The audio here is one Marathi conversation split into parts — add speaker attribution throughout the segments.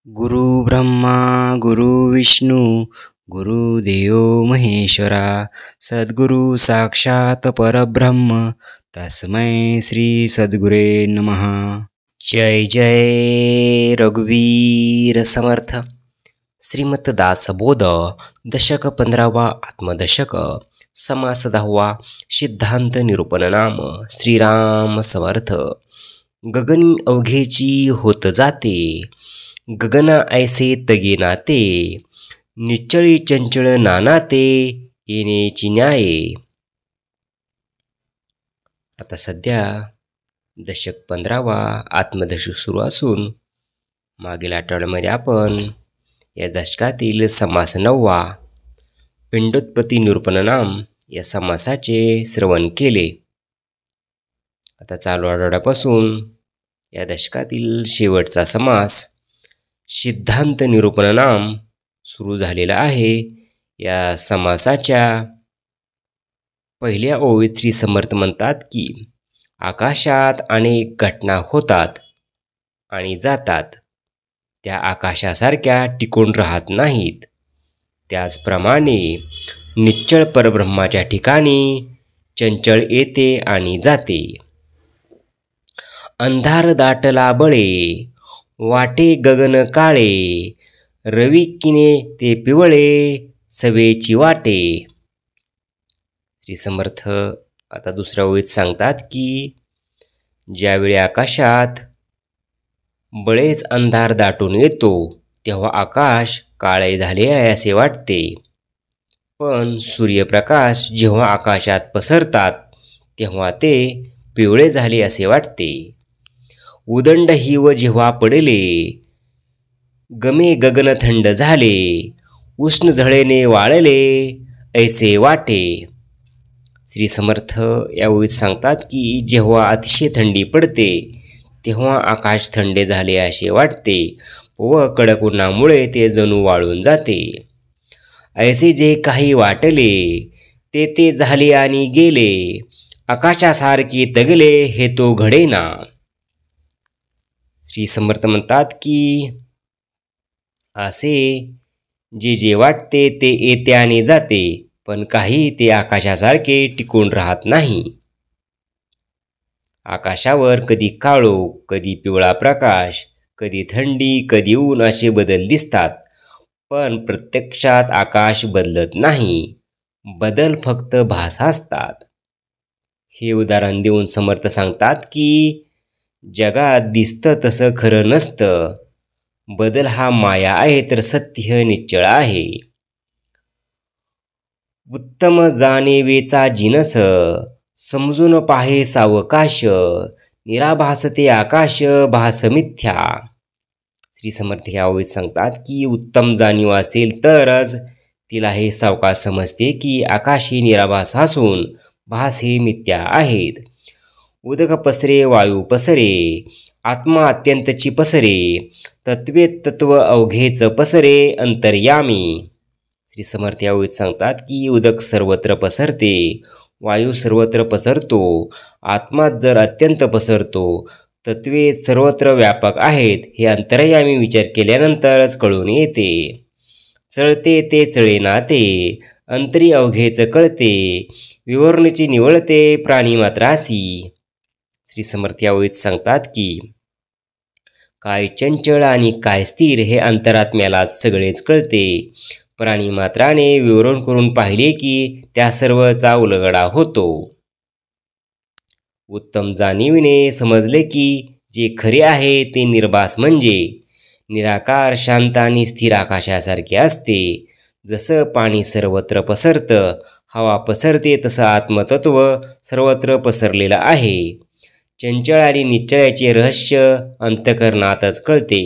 Speaker 1: गुरु ब्रह्मा गुरु विष्णू गुरुदेव महेश्वरा सद्गुरु साक्षात परब्रह्म तस्मै श्री सद्गुरे नमः। जय जय रघुवीर समर्थ। श्रीमत दासबोध दशक 15वा आत्मदशक समास 10वा सिद्धांत निरूपण नाम श्रीराम समर्थ। गगनी अवघेची होत जाते गगना ऐसे तगे नाते निश्चळी चंचळ नानाते येण्याची न्याये। आता सध्या दशक 15वा आत्मदशक सुरू असून मागील आठवड्यामध्ये आपण या दशकातील समास 9वा पिंडोत्पत्ती निरूपण नाम या समासाचे श्रवण केले। आता चालू आठवड्यापासून या दशकातील शेवटचा समास सिद्धांत निरूपण नाम सुरू झालेला आहे। या समासाच्या पहिल्या ओळीत श्री समर्थ म्हणतात की आकाशात अनेक घटना होतात आणि जातात, त्या आकाशासारख्या टिकून राहत नाहीत। त्याचप्रमाणे निश्चळ परब्रह्माच्या ठिकाणी चंचळ येते आणि जाते। अंधार दाटला बळे वाटे गगन काळे रवी किने ते पिवळे सवेची वाटे। श्री समर्थ आता दुसऱ्या ओळीत सांगतात की ज्यावेळी आकाशात बळेच अंधार दाटून येतो तेव्हा आकाश काळे झाले आहे असे वाटते, पण सूर्यप्रकाश जेव्हा आकाशात पसरतात तेव्हा ते पिवळे झाले असे वाटते। उदंड हिव जेव्हा पडले गमे गगन थंड झाले उष्ण झळेने वाळले ऐसे वाटे। श्री समर्थ या ओळीत सांगतात की जेव्हा अतिशय थंडी पडते तेव्हा आकाश थंडे झाले असे वाटते व कडक उन्हामुळे ते जणू वाळून जाते। ऐसे जे काही वाटले ते झाले आणि गेले आकाशासारखे तगले हे तो घडेना। श्री समर्थ म्हणतात की असे जे वाटते ते येते आणि जाते, पण काही ते आकाशासारखे टिकून राहत नाही। आकाशावर कधी काळोख कधी पिवळा प्रकाश कधी थंडी कधी ऊन असे बदल दिसतात, पण प्रत्यक्षात आकाश बदलत नाही, बदल फक्त भास असतात। हे उदाहरण देऊन समर्थ सांगतात की जगात दिसतं तसं खरं नसतं, बदल हा माया आहे तर सत्य निश्चळ आहे। उत्तम जाणेवेचा जिनस समजून पाहे सावकाश निराभासते आकाश भास मिथ्या। श्री समर्थ या ओळीत सांगतात की उत्तम जाणीव असेल तरच तिला हे सावकाश समजते की आकाश हे निराभास असून भास हे मिथ्या आहेत। उदक पसरे वायू पसरे आत्मा अत्यंतची पसरे तत्वे तत्व अवघेच पसरे अंतर्यामी। श्री समर्थ या ओळीत सांगतात की उदक सर्वत्र पसरते वायू सर्वत्र पसरतो आत्मा जर अत्यंत पसरतो तत्वे सर्वत्र व्यापक आहेत हे अंतर्यामी विचार केल्यानंतरच कळून येते। चळते ते चळेना ते अंतरी अवघेच कळते विवरणेची निवळते प्राणी मात्रासी। श्री समर्थ या ओळीत सांगतात की काय चंचळ आणि काय स्थिर हे अंतरात्म्याला सगळेच कळते, प्राणी मात्राने विवरण करून पाहिले की त्या सर्वचा उलगडा होतो। उत्तम जाणीवीने समजले की जे खरे आहे ते निर्भास म्हणजे निराकार शांत आणि स्थिर आकाशासारखे असते। जसं पाणी सर्वत्र पसरतं हवा पसरते तसं आत्मतत्व सर्वत्र पसरलेलं आहे। चंचळ आणि निश्चळाचे रहस्य अंतःकरणातच कळते।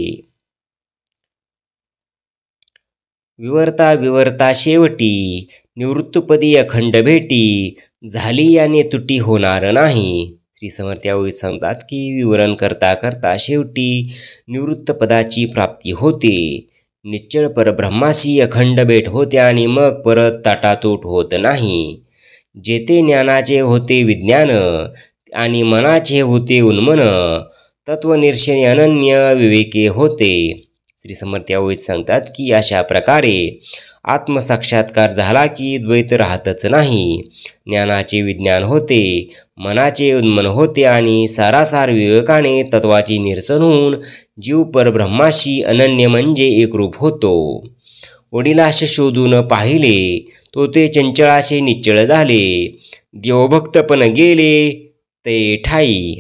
Speaker 1: विवर्ता विवर्ता शेवटी निवृत्तपदी अखंड भेटी झाली याने तुटी होणार नाही। श्री समर्थ या ओळीत सांगतात की विवरण करता करता शेवटी निवृत्त पदाची प्राप्ती होते, निश्चळ परब्रह्माशी अखंड भेट होते आणि मग परत ताटातूट होत नाही। जेथे ज्ञानाचे होते विज्ञान आणि मनाचे होते उन्मन तत्वनिर्षणे अनन्य विवेके होते। श्री समर्थ या ओळीत सांगतात की अशा प्रकारे आत्मसाक्षात्कार झाला की द्वैत राहतच नाही. ज्ञानाचे विज्ञान होते, मनाचे उन्मन होते आणि सारासार विवेकाने तत्वाची निरसन होऊन जीव परब्रह्माशी अनन्य म्हणजे एकरूप होतो. वडिलाश शोधून पाहिले तो ते चंचळाशे निश्चळ झाले, देवभक्तपण गेले ते ठाई.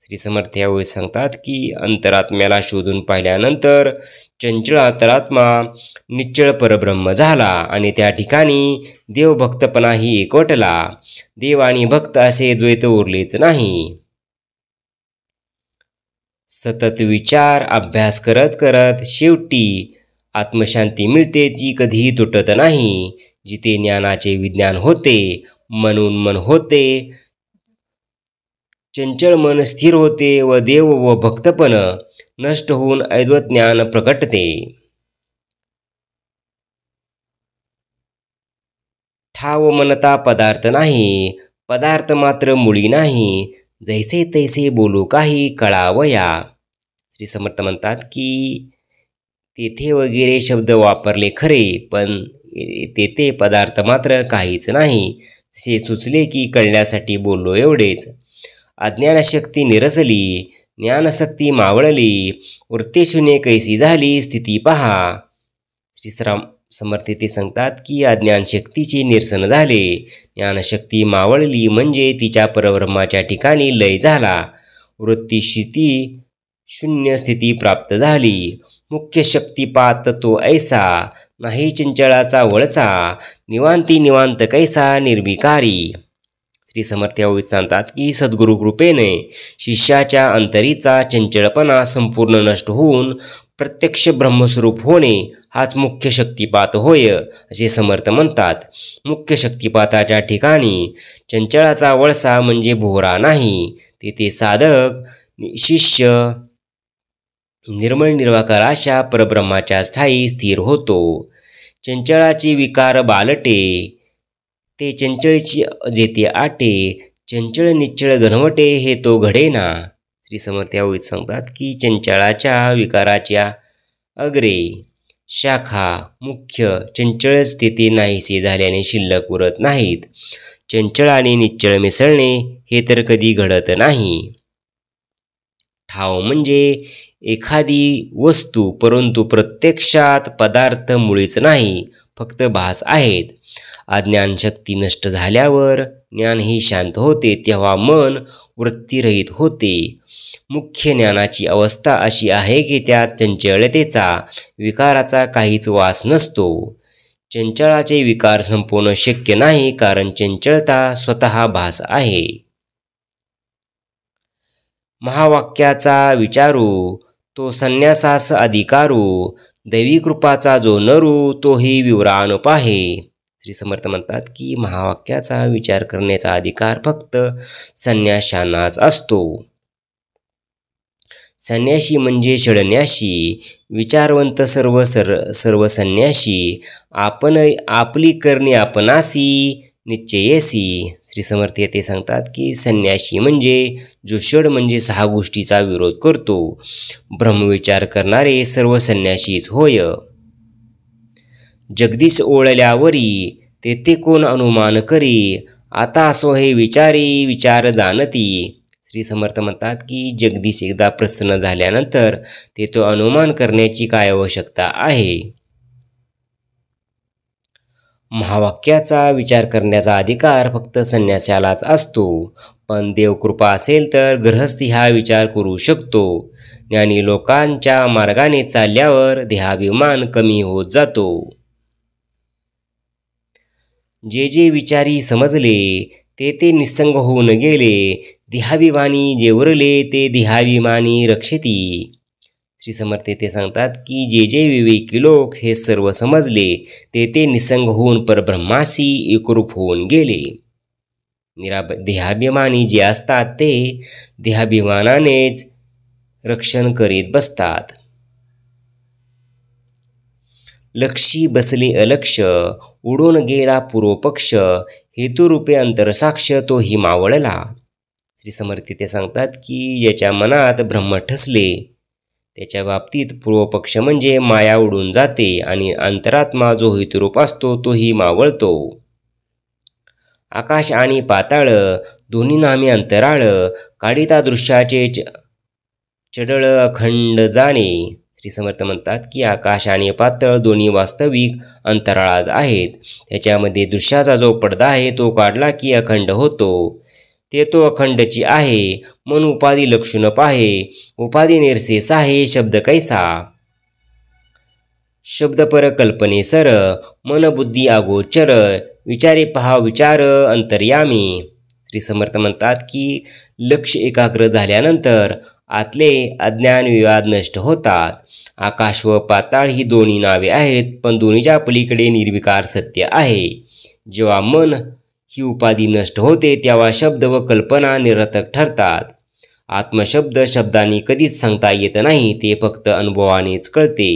Speaker 1: श्री समर्थ यावेळी सांगतात की अंतरात्म्याला शोधून पाहिल्यानंतर चंचळ अंतरात्मा निश्चळ परब्रह्म झाला आणि त्या ठिकाणी देवभक्तपणाही एकवटला. देव आणि भक्त असे द्वैत उरलेच नाही. सतत विचार अभ्यास करत करत शेवटी आत्मशांती मिळते, जी कधीही तुटत नाही. जिथे ज्ञानाचे विज्ञान होते, म्हणून मन होते, चंचळ मन स्थिर होते व देव व भक्तपण नष्ट होऊन अद्वैत ज्ञान प्रकटते. ठाव मनता पदार्थ नाही, पदार्थ मात्र मुळी नाही, जैसे तैसे बोलू काही कळावया. श्री समर्थ म्हणतात की तेथे वगैरे शब्द वापरले खरे, पण तेथे पदार्थ मात्र काहीच नाही. तसे सुचले की कळण्यासाठी बोललो एवढेच. अज्ञानशक्ती निरसली, ज्ञानशक्ती मावळली, वृत्तेशून्य कैसी झाली स्थिती पहा. श्री समर्थ ते सांगतात की अज्ञानशक्तीचे निरसन झाले, ज्ञानशक्ती मावळली म्हणजे तिच्या परब्रह्माच्या ठिकाणी लय झाला, वृत्तीस्थिती शून्य स्थिती प्राप्त झाली. मुख्य शक्तिपात तो ऐसा, नाही चंचळाचा वळसा, निवांती निवांत कैसा निर्विकारी. श्री समर्थ यावेळी सांगतात की सद्गुरु कृपेने शिष्याच्या अंतरीचा चंचळपणा संपूर्ण नष्ट होऊन प्रत्यक्ष ब्रह्मस्वरूप होणे हाच मुख्य शक्तिपात होय, असे समर्थ म्हणतात. मुख्य शक्तिपाताच्या ठिकाणी चंचळाचा वळसा म्हणजे भोवरा नाही. तेथे साधक शिष्य निर्मळ निर्वाकार अशा परब्रह्माच्या स्थायी स्थिर होतो. चंचळाचे विकार बालटे, ते चंचळची जेथे आटे, चंचळ निश्चळ घनवटे हे तो घडेना. श्री समर्थ यावेळी सांगतात की चंचळाच्या विकाराच्या अग्रे शाखा मुख्य चंचळच तेथे नाहीसे झाल्याने शिल्लक उरत नाहीत. चंचळ आणि निश्चळ मिसळणे हे तर कधी घडत नाही. ठाव म्हणजे एखादी वस्तू, परंतु प्रत्यक्षात पदार्थ मुळीच नाही, फक्त भास आहेत. अज्ञानशक्ती नष्ट झाल्यावर ज्ञानही शांत होते, तेव्हा मन वृत्तीरहित होते. मुख्य ज्ञानाची अवस्था अशी आहे की त्यात चंचलतेचा विकाराचा काहीच वास नसतो. चंचळाचे विकार संपवणं शक्य नाही, कारण चंचलता स्वतः भास आहे. महावाक्याचा विचारू तो संन्यासास अधिकारू, दैवी कृपाचा जो नरू तोही विवरान पाहे. श्री समर्थ म्हणतात की महावाक्याचा विचार करण्याचा अधिकार फक्त संन्याशांनाच असतो. संन्याशी म्हणजे षडन्याशी, विचारवंत सर्व संन्याशी, आपण आपली करणे आपणासी निश्चयेसी. श्री समर्थ येथे सांगतात की संन्याशी म्हणजे जो षड म्हणजे 6 गोष्टीचा विरोध करतो. ब्रह्मविचार करणारे सर्व संन्याशीच होय. जगदीश ओळल्यावरी तेथे कोण अनुमान करी, आता असो हे विचारी विचार जाणती. श्री समर्थ म्हणतात की जगदीश एकदा प्रसन्न झाल्यानंतर ते तो अनुमान करण्याची काय आवश्यकता आहे. महावाक्याचा विचार करण्याचा अधिकार फक्त संन्यासालाच असतो, पण देवकृपा असेल तर गृहस्थी हा विचार करू शकतो. ज्ञानी लोकांच्या मार्गाने चालल्यावर देहाभिमान कमी होत जातो. जे जे विचारी समजले ते ते निस्संग होऊन गेले, देहाभिमानी जे उरले ते देहाभिमानी रक्षती. श्री समर्थ ते सांगतात की जे जे विवेकी लोक हे सर्व समजले ते ते निसंग होऊन परब्रह्माशी एकरूप होऊन गेले. देहाभिमानी जे असतात ते देहाभिमानानेच रक्षण करीत बसतात. लक्षी बसले अलक्ष, उडून गेला पूर्वपक्ष, हेतुरूपे अंतरसाक्ष तोही मावळला. श्री समर्थ ते सांगतात की ज्याच्या मनात ब्रह्म ठसले त्याच्या बाबतीत पूर्वपक्ष म्हणजे माया उडून जाते आणि अंतरात्मा जो हितरूप असतो तोही मावळतो. आकाश आणि पाताळ दोन्ही नामे अंतराळ, काढिता दृश्याचे चढळ अखंड जाणे. श्री समर्थ म्हणतात की आकाश आणि पाताळ दोन्ही वास्तविक अंतराळात आहेत. त्याच्यामध्ये दृश्याचा जो पडदा आहे तो काढला की अखंड होतो. ते तो अखंडची आहे. मन उपाधी लक्षून पाहे, उपाधी निर्सेस आहे शब्द कैसा. शब्द पर कल्पने सर, मन बुद्धी अगोचर, विचारे पहा विचार अंतर्यामी. श्री समर्थ म्हणतात की लक्ष एकाग्र झाल्यानंतर आतले अज्ञान विवाद नष्ट होतात. आकाश व पाताळ ही दोन्ही नावे आहेत, पण दोन्हीच्या पलीकडे निर्विकार सत्य आहे. जेव्हा मन ही उपाधी नष्ट होते तेव्हा शब्द व कल्पना निरर्थक ठरतात. आत्मशब्द शब्दांनी कधीच सांगता येत नाही, ते फक्त अनुभवानेच कळते.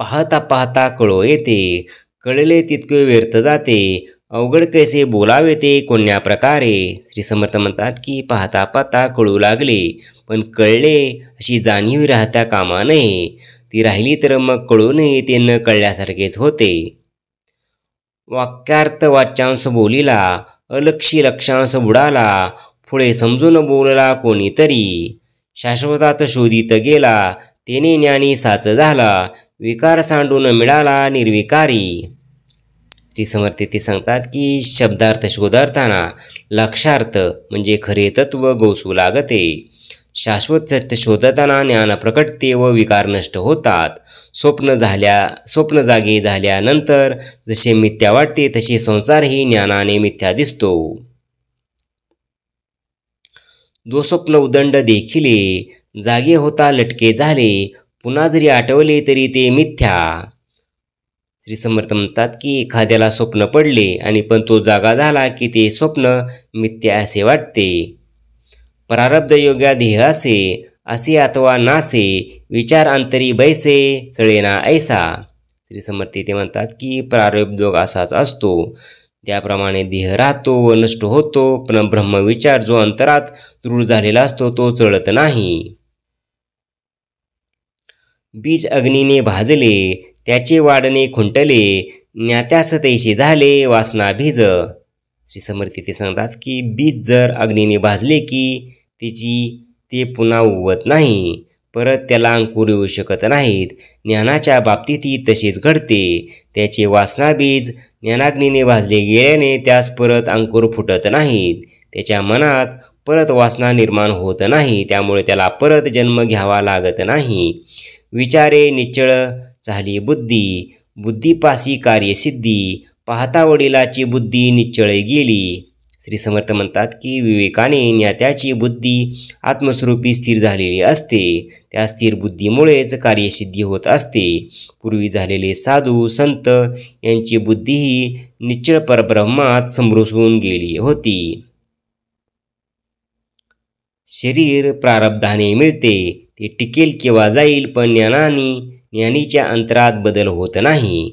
Speaker 1: पाहता पाहता कळो येते, कळले तितके व्यर्थ जाते, अवघड कैसे बोलावे ते कोण्या प्रकारे. श्री समर्थ म्हणतात की पाहता पाहता कळू लागले, पण कळले अशी जाणीव राहता कामा नये. ती राहिली तर मग कळू नये ते न कळल्यासारखेच होते. वाक्यार्थ वाच्यांश बोलिला, अलक्षी लक्षांश बुडाला, पुढे समजून बोलला कोणीतरी. शाश्वतात शोधित गेला, तेने ज्ञानी साच झाला, विकार सांडून मिळाला निर्विकारी. श्री समर्थ ते सांगतात की शब्दार्थ शोधार्थाना लक्षार्थ म्हणजे खरे तत्व गोसू लागते. शाश्वत सत्य शोधताना ज्ञान प्रकटते व विकार नष्ट होतात. स्वप्न जागे झाल्यानंतर जसे मिथ्या वाटते तसे संसारही ज्ञानाने मिथ्या दिसतो. स्वप्न उदंड देखिले, जागे होता लटके झाले, पुन्हा जरी आठवले तरी ते मिथ्या. श्री समर्थ म्हणतात की एखाद्याला स्वप्न पडले आणि पण तो जागा झाला की ते स्वप्न मिथ्या असे वाटते. प्रारब्ध योग्या देह असे अथवा नासे, विचार अंतरी बैसे चळेना ऐसा. श्री समर्थ ते म्हणतात की प्रारब्ध योग असाच असतो, त्याप्रमाणे देह राहतो व नष्ट होतो, पण ब्रह्मविचार जो अंतरात दृढ झालेला असतो तो चळत नाही. बीज अग्नीने भाजले, त्याचे वाढणे खुंटले, ज्ञात्यास तैसे झाले वासना बीज. श्री समर्थ ते सांगतात की बीज जर अग्नीने भाजले की ते पुन्हा उगवत नाही, परत त्याला अंकुर येऊ शकत नाहीत. ज्ञानाच्या बाबतीतही तसेच घडते. त्याचे वासना बीज ज्ञानाग्नीने भाजले गेल्याने त्यास परत अंकुर फुटत नाहीत. त्याच्या मनात परत वासना निर्माण होत नाही, त्यामुळे त्याला परत जन्म घ्यावा लागत नाही. विचारे निश्चळ झाली बुद्धी, बुद्धीपासी कार्यसिद्धी, पाहता वडिलाची बुद्धी निश्चळ गेली. श्री समर्थ म्हणतात की विवेकाने ज्ञात्याची बुद्धी आत्मस्वरूपी स्थिर झालेली असते. त्या स्थिर बुद्धीमुळेच कार्यसिद्धी होत असते. पूर्वी झालेले साधू संत यांची बुद्धीही निश्चळ परब्रह्मात समृसून गेली होती. शरीर प्रारब्धाने मिळते, ते टिकेल किंवा जाईल, पण ज्ञानीच्या अंतरात बदल होत नाही.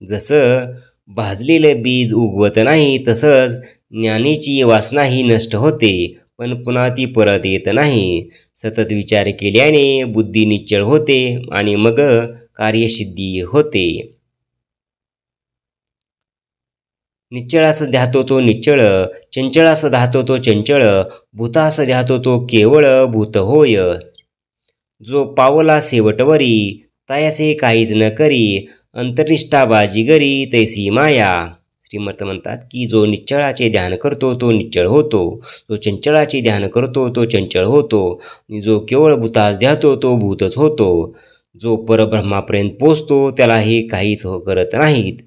Speaker 1: जसं भाजलेलं बीज उगवत नाही तसंच ज्ञानीची वासनाही नष्ट होते, पण पुन्हा ती परत येत नाही. सतत विचार केल्याने बुद्धी निश्चळ होते आणि मग कार्यसिद्धी होते. निश्चळास ध्यातो तो निश्चळ, चंचळास धातो तो चंचळ, भूतास ध्यातो तो केवळ भूत होय. जो पावला शेवटवरी, तयासे काहीच न करी, अंतर्निष्ठा बाजीगरी तैसी माया. श्रीमर्थ म्हणतात की जो निश्चळाचे ध्यान करतो तो निश्चळ होतो, जो चंचळाचे ध्यान करतो तो चंचळ होतो, आणि जो केवळ भूतास ध्यातो तो भूतच होतो. जो परब्रह्मापर्यंत पोचतो त्याला हे काहीच करत नाहीत.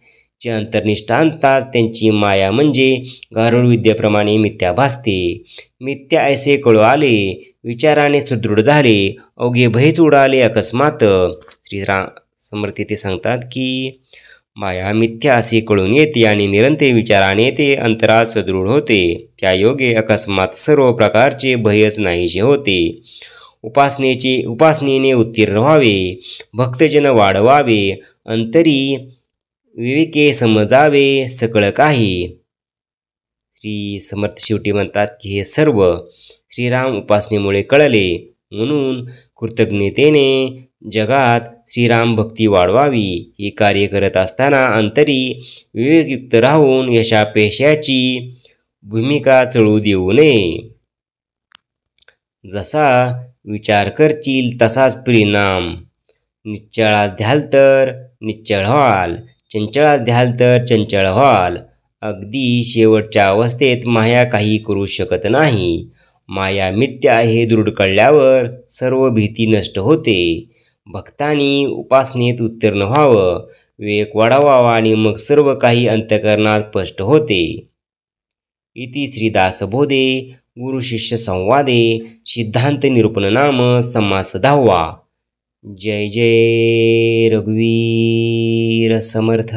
Speaker 1: जे अंतर्निष्ठ आणतात त्यांची माया म्हणजे गारुड विद्येप्रमाणे मिथ्या भासते. मिथ्या ऐसे कळू आले, विचाराने सुदृढ झाले, अवघे भयच उडाले अकस्मात. समर्थ ते सांगतात की माया मिथ्या असे कळून येते आणि निरंतर विचाराने ते अंतरात सदृढ होते. त्या योगे अकस्मात सर्व प्रकारचे भयच नाहीसे होते. उपासनेने उत्तीर्ण व्हावे, भक्तजन वाढवावे, अंतरी विवेके समजावे सकळ काही. श्री समर्थ शेवटी म्हणतात की हे सर्व श्रीराम उपासनेमुळे कळले. म्हणून कृतज्ञतेने जगात श्रीराम भक्ती वाढवावी. हे कार्य करत असताना अंतरी विवेकयुक्त राहून यशापेशाची भूमिका चळू देऊ नये. जसा विचार करशील तसाच परिणाम. निश्चळास ध्याल तर निश्चळ व्हाल, चंचळास ध्याल तर चंचळ व्हाल. अगदी शेवटच्या अवस्थेत माया काही करू शकत नाही. माया मिथ्या हे दृढ कळल्यावर सर्व भीती नष्ट होते. भक्तांनी उपासनेत उत्तीर्ण व्हावं, विवेक वाढवावा आणि मग सर्व काही अंतःकरणात स्पष्ट होते. इति श्रीदासबोधे गुरु शिष्य संवादे सिद्धांत निरूपण नाम समास 10वा. जय जय रघुवीर समर्थ.